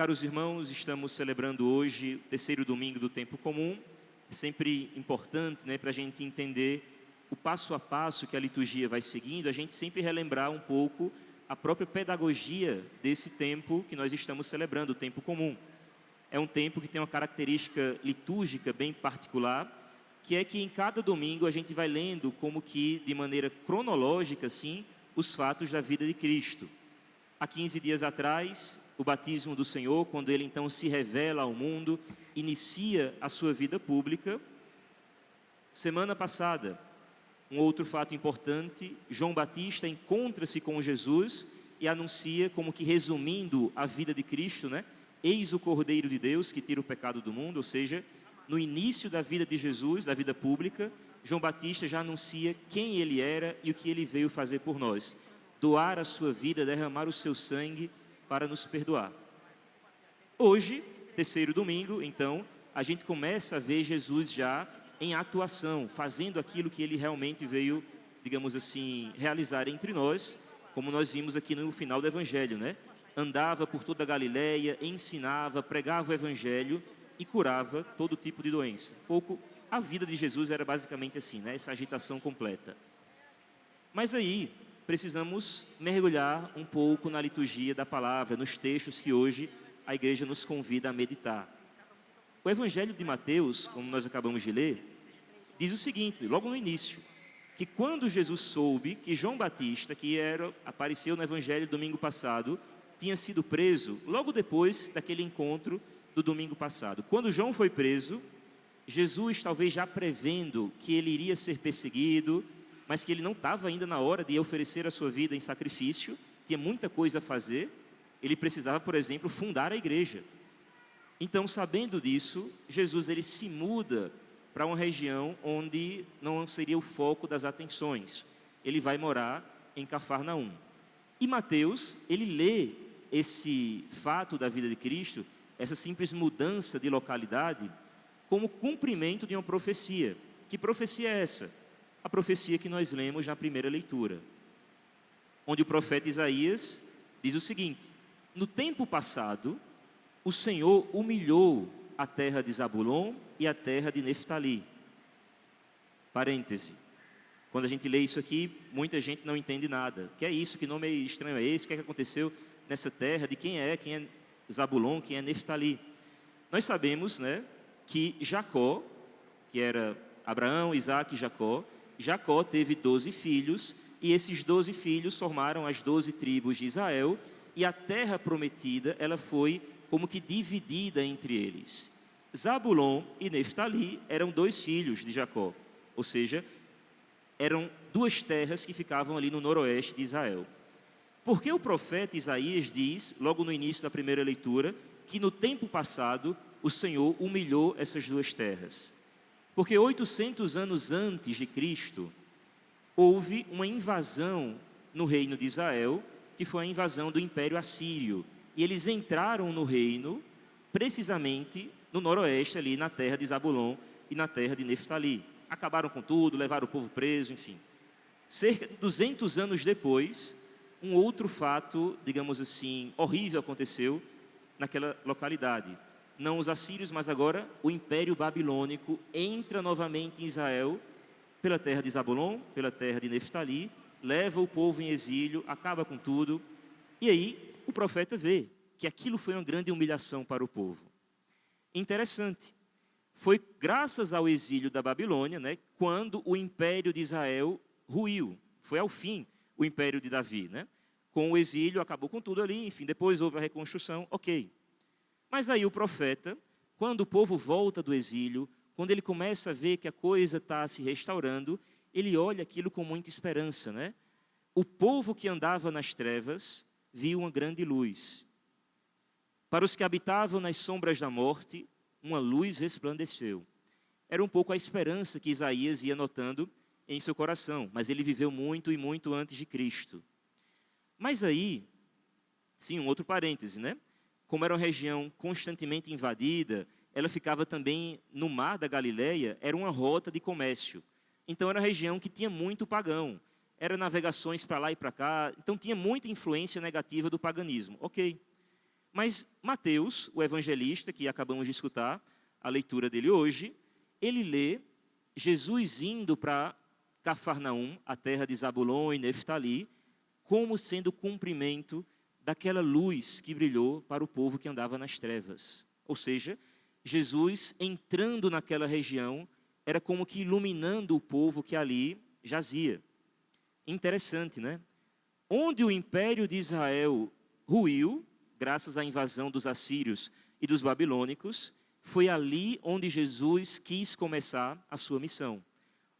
Caros irmãos, estamos celebrando hoje o terceiro domingo do tempo comum. É sempre importante, para a gente entender o passo a passo que a liturgia vai seguindo, a gente sempre relembrar um pouco a própria pedagogia desse tempo que nós estamos celebrando, o tempo comum. É um tempo que tem uma característica litúrgica bem particular, que é que em cada domingo a gente vai lendo como que, de maneira cronológica, assim, os fatos da vida de Cristo. Há 15 dias atrás, o batismo do Senhor, quando Ele então se revela ao mundo, inicia a sua vida pública. Semana passada, um outro fato importante, João Batista encontra-se com Jesus e anuncia, como que resumindo a vida de Cristo, Eis o Cordeiro de Deus que tira o pecado do mundo, ou seja, no início da vida de Jesus, da vida pública, João Batista já anuncia quem Ele era e o que Ele veio fazer por nós. Doar a sua vida, derramar o seu sangue para nos perdoar. Hoje, terceiro domingo, então, a gente começa a ver Jesus já em atuação, fazendo aquilo que Ele realmente veio, digamos assim, realizar entre nós, como nós vimos aqui no final do Evangelho, Andava por toda a Galileia, ensinava, pregava o Evangelho e curava todo tipo de doença. A vida de Jesus era basicamente assim, essa agitação completa. Mas aí, precisamos mergulhar um pouco na liturgia da palavra, nos textos que hoje a igreja nos convida a meditar. O Evangelho de Mateus, como nós acabamos de ler, diz o seguinte, logo no início, que quando Jesus soube que João Batista, apareceu no Evangelho domingo passado, tinha sido preso, logo depois daquele encontro do domingo passado. Quando João foi preso, Jesus, talvez já prevendo que ele iria ser perseguido, mas que ele não estava ainda na hora de oferecer a sua vida em sacrifício, tinha muita coisa a fazer, ele precisava, por exemplo, fundar a igreja. Então, sabendo disso, Jesus ele se muda para uma região onde não seria o foco das atenções. Ele vai morar em Cafarnaum. E Mateus, ele lê esse fato da vida de Cristo, essa simples mudança de localidade, como cumprimento de uma profecia. Que profecia é essa? A profecia que nós lemos na primeira leitura, onde o profeta Isaías diz o seguinte: no tempo passado, o Senhor humilhou a terra de Zabulon e a terra de Neftali. Parêntese. Quando a gente lê isso aqui, muita gente não entende nada. Que é isso? Que nome estranho é esse? O que é que aconteceu nessa terra? De quem é? Quem é Zabulon? Quem é Neftali? Nós sabemos, que Jacó, que era Abraão, Isaac e Jacó teve 12 filhos, e esses 12 filhos formaram as 12 tribos de Israel, e a terra prometida, ela foi como que dividida entre eles. Zabulon e Neftali eram 2 filhos de Jacó, ou seja, eram 2 terras que ficavam ali no noroeste de Israel. Porque o profeta Isaías diz, logo no início da primeira leitura, que no tempo passado o Senhor humilhou essas 2 terras. Porque 800 anos antes de Cristo, houve uma invasão no reino de Israel, que foi a invasão do Império Assírio. E eles entraram no reino, precisamente no noroeste, ali na terra de Zabulon e na terra de Neftali. Acabaram com tudo, levaram o povo preso, enfim. Cerca de 200 anos depois, um outro fato, digamos assim, horrível aconteceu naquela localidade. Não os assírios, mas agora o Império Babilônico entra novamente em Israel, pela terra de Zabulon, pela terra de Neftali, leva o povo em exílio, acaba com tudo. E aí o profeta vê que aquilo foi uma grande humilhação para o povo. Interessante, foi graças ao exílio da Babilônia, quando o Império de Israel ruiu, foi ao fim o Império de Davi. Com o exílio acabou com tudo ali, enfim, depois houve a reconstrução, ok. Mas aí o profeta, quando o povo volta do exílio, quando ele começa a ver que a coisa está se restaurando, ele olha aquilo com muita esperança, O povo que andava nas trevas viu uma grande luz. Para os que habitavam nas sombras da morte, uma luz resplandeceu. Era um pouco a esperança que Isaías ia notando em seu coração, mas ele viveu muito e muito antes de Cristo. Mas aí, sim, um outro parêntese, Como era uma região constantemente invadida, ela ficava também no mar da Galileia, era uma rota de comércio. Então era uma região que tinha muito pagão, eram navegações para lá e para cá, então tinha muita influência negativa do paganismo, ok. Mas Mateus, o evangelista, que acabamos de escutar a leitura dele hoje, ele lê Jesus indo para Cafarnaum, a terra de Zabulon e Neftali, como sendo o cumprimento daquela luz que brilhou para o povo que andava nas trevas. Ou seja, Jesus entrando naquela região era como que iluminando o povo que ali jazia. Interessante, né? Onde o império de Israel ruiu, graças à invasão dos assírios e dos babilônicos, foi ali onde Jesus quis começar a sua missão.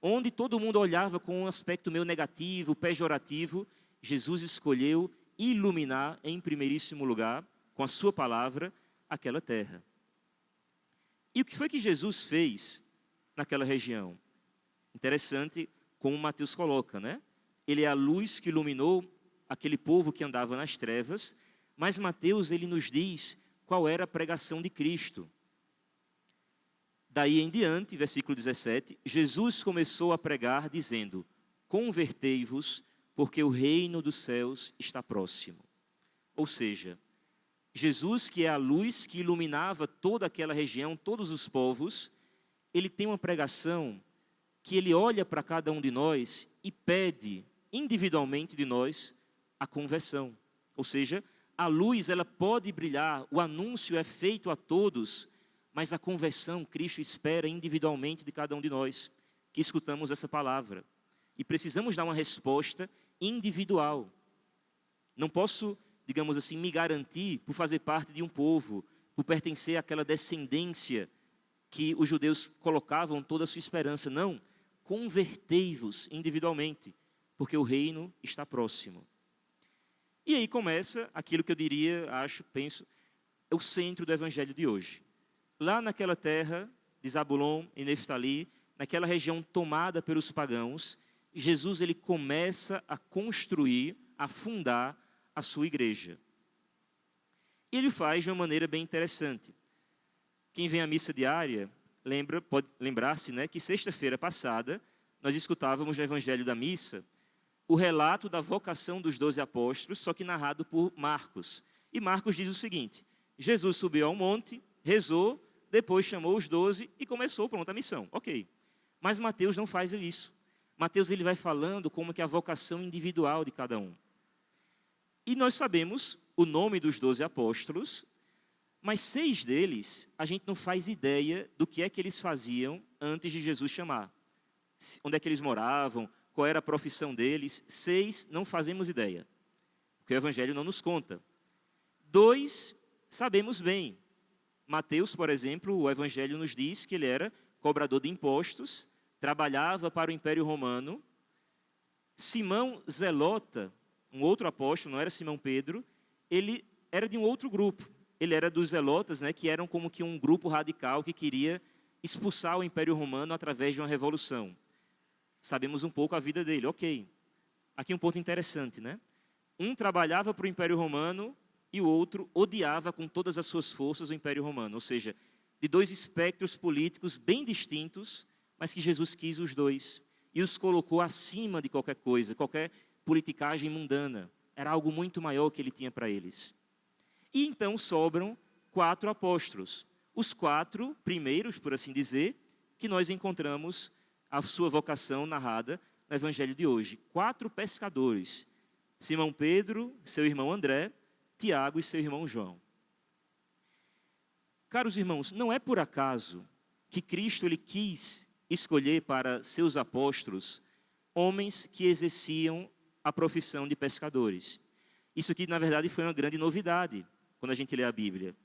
Onde todo mundo olhava com um aspecto meio negativo, pejorativo, Jesus escolheu iluminar em primeiríssimo lugar, com a sua palavra, aquela terra. E o que foi que Jesus fez naquela região? Interessante como Mateus coloca, né? Ele é a luz que iluminou aquele povo que andava nas trevas, mas Mateus ele nos diz qual era a pregação de Cristo. Daí em diante, versículo 17, Jesus começou a pregar dizendo: convertei-vos, porque o reino dos céus está próximo. Ou seja, Jesus, que é a luz que iluminava toda aquela região, todos os povos, ele tem uma pregação que ele olha para cada um de nós e pede individualmente de nós a conversão. Ou seja, a luz ela pode brilhar, o anúncio é feito a todos, mas a conversão Cristo espera individualmente de cada um de nós que escutamos essa palavra. E precisamos dar uma resposta individual. Não posso, digamos assim, me garantir por fazer parte de um povo, por pertencer àquela descendência que os judeus colocavam toda a sua esperança. Não, convertei-vos individualmente, porque o reino está próximo. E aí começa aquilo que eu diria, acho, penso, é o centro do evangelho de hoje. Lá naquela terra de Zabulon e Neftali, naquela região tomada pelos pagãos, Jesus ele começa a construir, a fundar a sua igreja. E ele faz de uma maneira bem interessante. Quem vem à missa diária pode lembrar-se, né, que sexta-feira passada nós escutávamos no evangelho da missa o relato da vocação dos 12 apóstolos, só que narrado por Marcos. E Marcos diz o seguinte: Jesus subiu ao monte, rezou, depois chamou os 12 e começou, pronto, a missão. Ok. Mas Mateus não faz isso. Mateus ele vai falando como que é a vocação individual de cada um. E nós sabemos o nome dos 12 apóstolos, mas 6 deles a gente não faz ideia do que é que eles faziam antes de Jesus chamar. Onde é que eles moravam, qual era a profissão deles. 6 não fazemos ideia, porque o evangelho não nos conta. 2 sabemos bem. Mateus, por exemplo, o evangelho nos diz que ele era cobrador de impostos, trabalhava para o Império Romano. Simão Zelota, um outro apóstolo, não era Simão Pedro, ele era de um outro grupo. Ele era dos Zelotas, né, que eram como que um grupo radical que queria expulsar o Império Romano através de uma revolução. Sabemos um pouco a vida dele, ok. Aqui um ponto interessante, né? Um trabalhava para o Império Romano e o outro odiava com todas as suas forças o Império Romano. Ou seja, de 2 espectros políticos bem distintos, mas que Jesus quis os 2 e os colocou acima de qualquer coisa, qualquer politicagem mundana. Era algo muito maior que ele tinha para eles. E então sobram 4 apóstolos. Os 4 primeiros, por assim dizer, que nós encontramos a sua vocação narrada no evangelho de hoje. 4 pescadores. Simão Pedro, seu irmão André, Tiago e seu irmão João. Caros irmãos, não é por acaso que Cristo ele quis escolher para seus apóstolos homens que exerciam a profissão de pescadores. Isso aqui, na verdade, foi uma grande novidade quando a gente lê a Bíblia.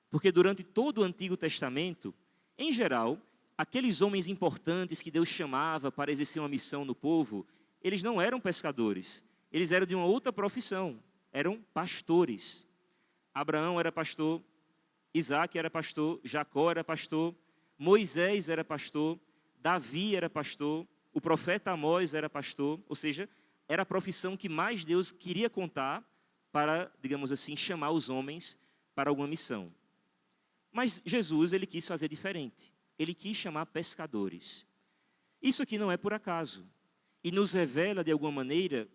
Porque durante todo o Antigo Testamento, em geral, aqueles homens importantes que Deus chamava para exercer uma missão no povo, eles não eram pescadores, eles eram de uma outra profissão, eram pastores. Abraão era pastor, Isaac era pastor, Jacó era pastor, Moisés era pastor, Davi era pastor, o profeta Amós era pastor, ou seja, era a profissão que mais Deus queria contar para, digamos assim, chamar os homens para alguma missão. Mas Jesus, ele quis fazer diferente. Ele quis chamar pescadores. Isso aqui não é por acaso. E nos revela, de alguma maneira,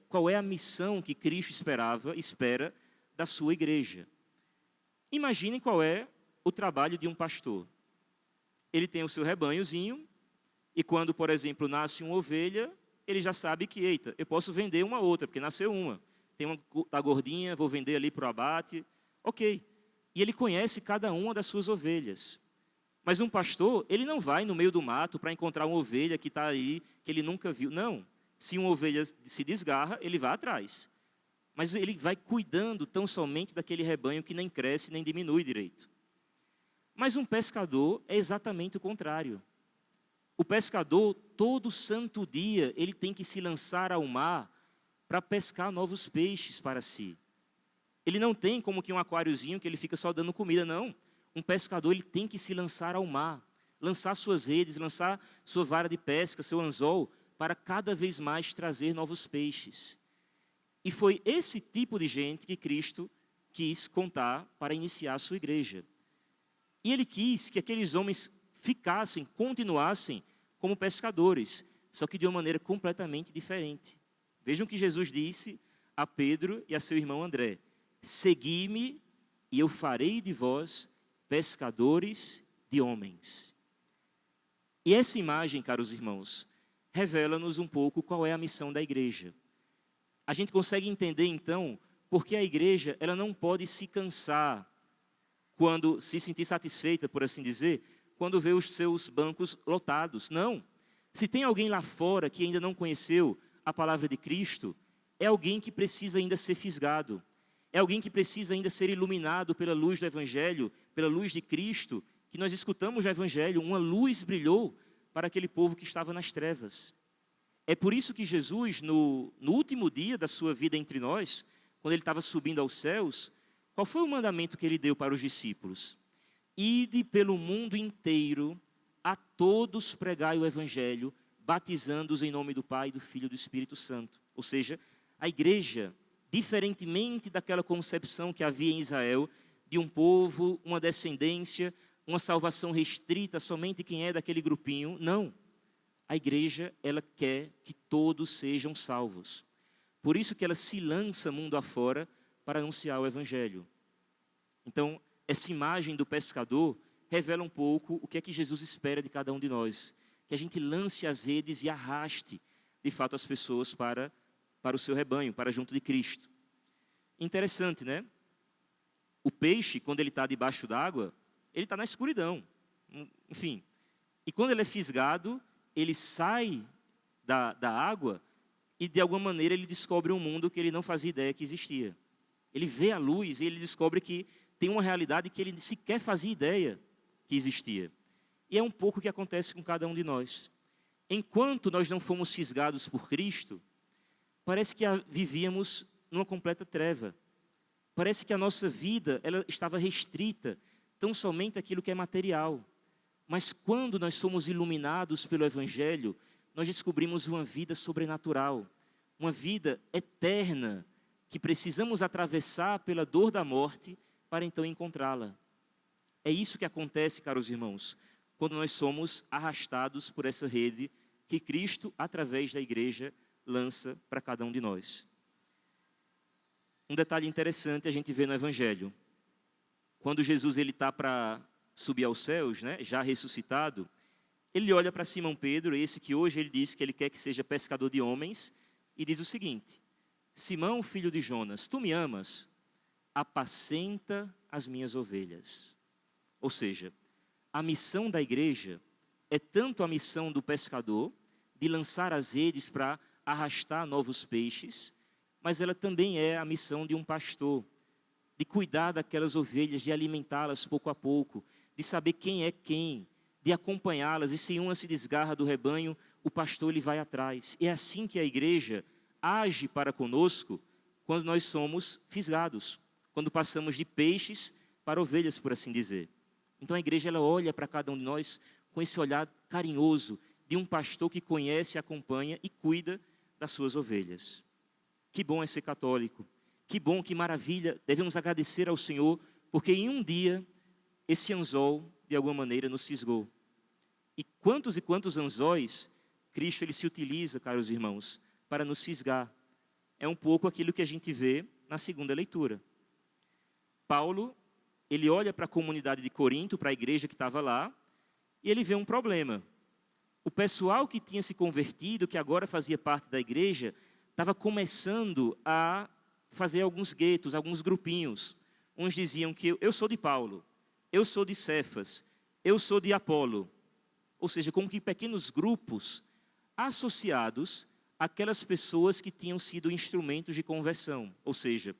qual é a missão que Cristo espera da sua igreja. Imaginem qual é o trabalho de um pastor. Ele tem o seu rebanhozinho, e quando, por exemplo, nasce uma ovelha, ele já sabe que, eita, eu posso vender uma outra, porque nasceu uma. Tem uma tá gordinha, vou vender ali para o abate. Ok. E ele conhece cada uma das suas ovelhas. Mas um pastor, ele não vai no meio do mato para encontrar uma ovelha que está aí, que ele nunca viu. Não. Se uma ovelha se desgarra, ele vai atrás. Mas ele vai cuidando tão somente daquele rebanho que nem cresce nem diminui direito. Mas um pescador é exatamente o contrário. O pescador, todo santo dia, ele tem que se lançar ao mar para pescar novos peixes para si. Ele não tem como que um aquáriozinho que ele fica só dando comida, não. Um pescador, ele tem que se lançar ao mar, lançar suas redes, lançar sua vara de pesca, seu anzol, para cada vez mais trazer novos peixes. E foi esse tipo de gente que Cristo quis contar para iniciar a sua igreja. E ele quis que aqueles homens ficassem, continuassem como pescadores, só que de uma maneira completamente diferente. Vejam que Jesus disse a Pedro e a seu irmão André: segui-me e eu farei de vós pescadores de homens. E essa imagem, caros irmãos, revela-nos um pouco qual é a missão da igreja. A gente consegue entender, então, porque a igreja ela não pode se cansar quando se sentir satisfeita, por assim dizer, quando vê os seus bancos lotados. Não. Se tem alguém lá fora que ainda não conheceu a palavra de Cristo, é alguém que precisa ainda ser fisgado. É alguém que precisa ainda ser iluminado pela luz do Evangelho, pela luz de Cristo, que nós escutamos no Evangelho, uma luz brilhou para aquele povo que estava nas trevas. É por isso que Jesus, no último dia da sua vida entre nós, quando ele estava subindo aos céus, qual foi o mandamento que ele deu para os discípulos? Ide pelo mundo inteiro, a todos pregai o Evangelho, batizando-os em nome do Pai, do Filho e do Espírito Santo. Ou seja, a igreja, diferentemente daquela concepção que havia em Israel, de um povo, uma descendência, uma salvação restrita somente quem é daquele grupinho, não. A igreja, ela quer que todos sejam salvos. Por isso que ela se lança mundo afora para anunciar o Evangelho. Então, essa imagem do pescador revela um pouco o que é que Jesus espera de cada um de nós. Que a gente lance as redes e arraste, de fato, as pessoas para o seu rebanho, para junto de Cristo. Interessante, né? O peixe, quando ele está debaixo d'água, ele está na escuridão. Enfim. E quando ele é fisgado, ele sai da água e, de alguma maneira, ele descobre um mundo que ele não fazia ideia que existia. Ele vê a luz e ele descobre que tem uma realidade que ele sequer fazia ideia que existia. E é um pouco o que acontece com cada um de nós. Enquanto nós não fomos fisgados por Cristo, parece que vivíamos numa completa treva. Parece que a nossa vida ela estava restrita tão somente àquilo que é material. Mas quando nós somos iluminados pelo Evangelho, nós descobrimos uma vida sobrenatural, uma vida eterna, que precisamos atravessar pela dor da morte para então encontrá-la. É isso que acontece, caros irmãos, quando nós somos arrastados por essa rede que Cristo, através da igreja, lança para cada um de nós. Um detalhe interessante a gente vê no Evangelho. Quando Jesus está para subir aos céus, né, já ressuscitado, ele olha para Simão Pedro, esse que hoje ele diz que ele quer que seja pescador de homens, e diz o seguinte: Simão, filho de Jonas, tu me amas? Apacenta as minhas ovelhas. Ou seja, a missão da igreja é tanto a missão do pescador, de lançar as redes para arrastar novos peixes, mas ela também é a missão de um pastor, de cuidar daquelas ovelhas, de alimentá-las pouco a pouco, de saber quem é quem, de acompanhá-las, e se uma se desgarra do rebanho, o pastor ele vai atrás. É assim que a igreja age para conosco quando nós somos fisgados, quando passamos de peixes para ovelhas, por assim dizer. Então a igreja ela olha para cada um de nós com esse olhar carinhoso de um pastor que conhece, acompanha e cuida das suas ovelhas. Que bom é ser católico, que bom, que maravilha, devemos agradecer ao Senhor, porque em um dia esse anzol de alguma maneira nos fisgou. E quantos anzóis Cristo ele se utiliza, caros irmãos, para nos fisgar. É um pouco aquilo que a gente vê na segunda leitura. Paulo, ele olha para a comunidade de Corinto, para a igreja que estava lá, e ele vê um problema. O pessoal que tinha se convertido, que agora fazia parte da igreja, estava começando a fazer alguns guetos, alguns grupinhos. Uns diziam que eu sou de Paulo, eu sou de Cefas, eu sou de Apolo. Ou seja, como que pequenos grupos associados àquelas pessoas que tinham sido instrumentos de conversão. Ou seja,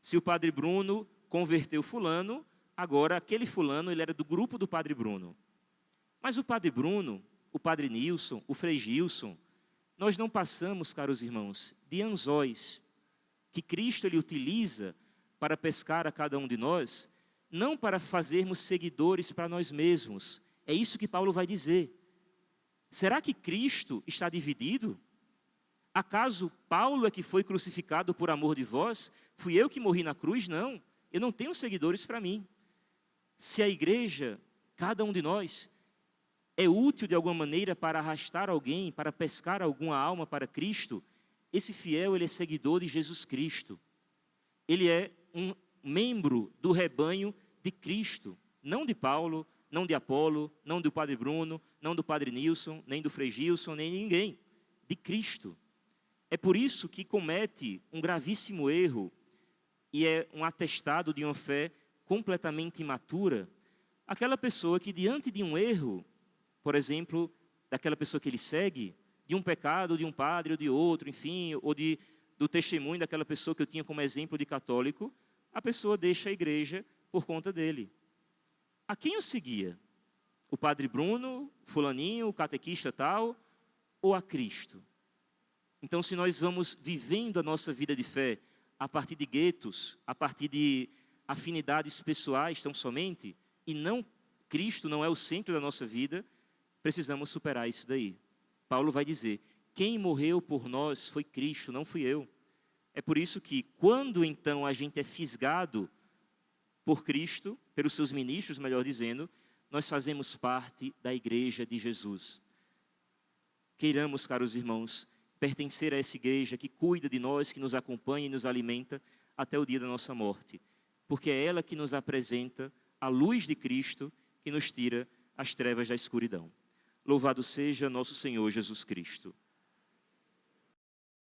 se o Padre Bruno converteu fulano, agora aquele fulano ele era do grupo do Padre Bruno. Mas o Padre Bruno, o Padre Nilson, o Frei Gilson, nós não passamos, caros irmãos, de anzóis que Cristo ele utiliza para pescar a cada um de nós, não para fazermos seguidores para nós mesmos. É isso que Paulo vai dizer. Será que Cristo está dividido? Acaso Paulo é que foi crucificado por amor de vós? Fui eu que morri na cruz? Não, eu não tenho seguidores para mim. Se a igreja, cada um de nós, é útil de alguma maneira para arrastar alguém, para pescar alguma alma para Cristo, esse fiel ele é seguidor de Jesus Cristo. Ele é um membro do rebanho de Cristo, não de Paulo, não de Apolo, não do Padre Bruno, não do Padre Nilson, nem do Frei Gilson, nem de ninguém, de Cristo. É por isso que comete um gravíssimo erro e é um atestado de uma fé completamente imatura, aquela pessoa que diante de um erro, por exemplo, daquela pessoa que ele segue, de um pecado de um padre ou de outro, enfim, ou do testemunho daquela pessoa que eu tinha como exemplo de católico, a pessoa deixa a igreja por conta dele. A quem eu seguia? O Padre Bruno, fulaninho, o catequista tal, ou a Cristo? Então, se nós vamos vivendo a nossa vida de fé a partir de guetos, a partir de afinidades pessoais tão somente, e não, Cristo não é o centro da nossa vida, precisamos superar isso daí. Paulo vai dizer, quem morreu por nós foi Cristo, não fui eu. É por isso que, quando então a gente é fisgado por Cristo, pelos seus ministros, melhor dizendo, nós fazemos parte da igreja de Jesus. Queiramos, caros irmãos, pertencer a essa igreja que cuida de nós, que nos acompanha e nos alimenta até o dia da nossa morte. Porque é ela que nos apresenta a luz de Cristo, que nos tira as trevas da escuridão. Louvado seja nosso Senhor Jesus Cristo.